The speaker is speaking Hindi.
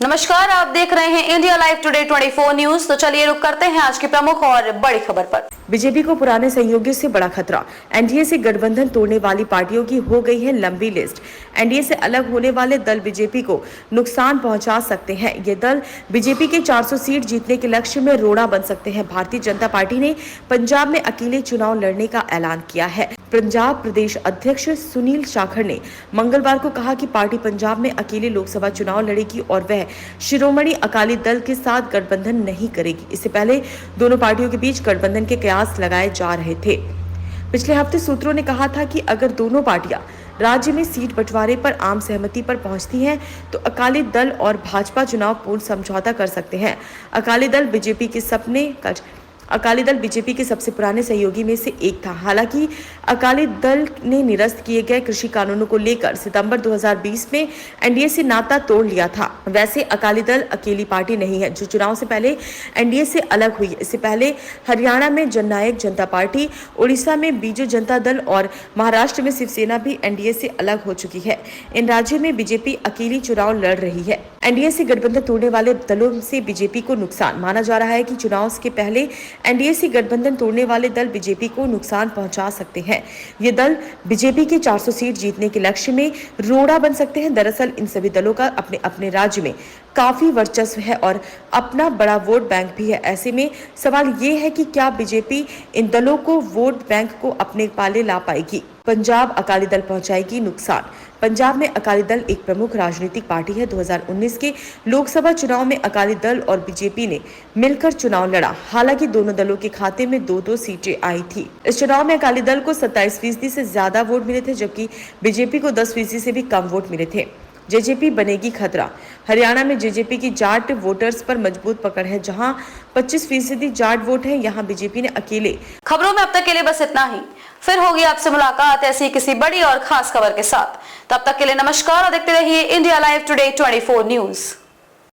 नमस्कार, आप देख रहे हैं इंडिया लाइव टुडे 24 न्यूज। तो चलिए रुक करते हैं आज की प्रमुख और बड़ी खबर पर। बीजेपी को पुराने सहयोगियों से बड़ा खतरा। एनडीए से गठबंधन तोड़ने वाली पार्टियों की हो गई है लंबी लिस्ट। एनडीए से अलग होने वाले दल बीजेपी को नुकसान पहुंचा सकते हैं। ये दल बीजेपी के 400 सीट जीतने के लक्ष्य में रोड़ा बन सकते हैं। भारतीय जनता पार्टी ने पंजाब में अकेले चुनाव लड़ने का ऐलान किया है। पंजाब प्रदेश अध्यक्ष सुनील जाखड़ ने मंगलवार को कहा कि पार्टी पंजाब में अकेले लोकसभा चुनाव लड़ेगी और वह शिरोमणि अकाली दल के साथ गठबंधन नहीं करेगी। इससे पहले दोनों पार्टियों के बीच गठबंधन के कयास लगाए जा रहे थे। पिछले हफ्ते सूत्रों ने कहा था कि अगर दोनों पार्टियां राज्य में सीट बंटवारे पर आम सहमति पर पहुंचती हैं तो अकाली दल और भाजपा चुनाव पूर्ण समझौता कर सकते हैं। अकाली दल बीजेपी के सबसे पुराने सहयोगी में से एक था। हालांकि अकाली दल ने निरस्त किए गए कृषि कानूनों को लेकर सितंबर 2020 में एनडीए से नाता तोड़ लिया था। वैसे अकाली दल अकेली पार्टी नहीं है जो चुनाव से पहले एनडीए से अलग हुई है। इससे पहले हरियाणा में जननायक जनता पार्टी, उड़ीसा में बीजू जनता दल और महाराष्ट्र में शिवसेना भी एनडीए से अलग हो चुकी है। इन राज्यों में बीजेपी अकेली चुनाव लड़ रही है। एनडीए से गठबंधन तोड़ने वाले दलों से बीजेपी को नुकसान माना जा रहा है कि चुनाव के पहले एनडीए से गठबंधन तोड़ने वाले दल बीजेपी को नुकसान पहुंचा सकते हैं। ये दल बीजेपी के 400 सीट जीतने के लक्ष्य में रोड़ा बन सकते हैं। दरअसल इन सभी दलों का अपने अपने राज्य में काफी वर्चस्व है और अपना बड़ा वोट बैंक भी है। ऐसे में सवाल ये है कि क्या बीजेपी इन दलों को वोट बैंक को अपने पाले ला पाएगी। पंजाब अकाली दल पहुंचाएगी नुकसान। पंजाब में अकाली दल एक प्रमुख राजनीतिक पार्टी है। 2019 के लोकसभा चुनाव में अकाली दल और बीजेपी ने मिलकर चुनाव लड़ा। हालांकि दोनों दलों के खाते में 2-2 सीटें आई थी। इस चुनाव में अकाली दल को 27% से ज्यादा वोट मिले थे, जबकि बीजेपी को 10% से भी कम वोट मिले थे। जेजेपी बनेगी खतरा। हरियाणा में जेजेपी की जाट वोटर्स पर मजबूत पकड़ है। जहां 25% जाट वोट है, यहां बीजेपी ने अकेले। खबरों में अब तक के लिए बस इतना ही। फिर होगी आपसे मुलाकात ऐसी किसी बड़ी और खास खबर के साथ। तब तक के लिए नमस्कार और देखते रहिए इंडिया लाइव टुडे 24 न्यूज।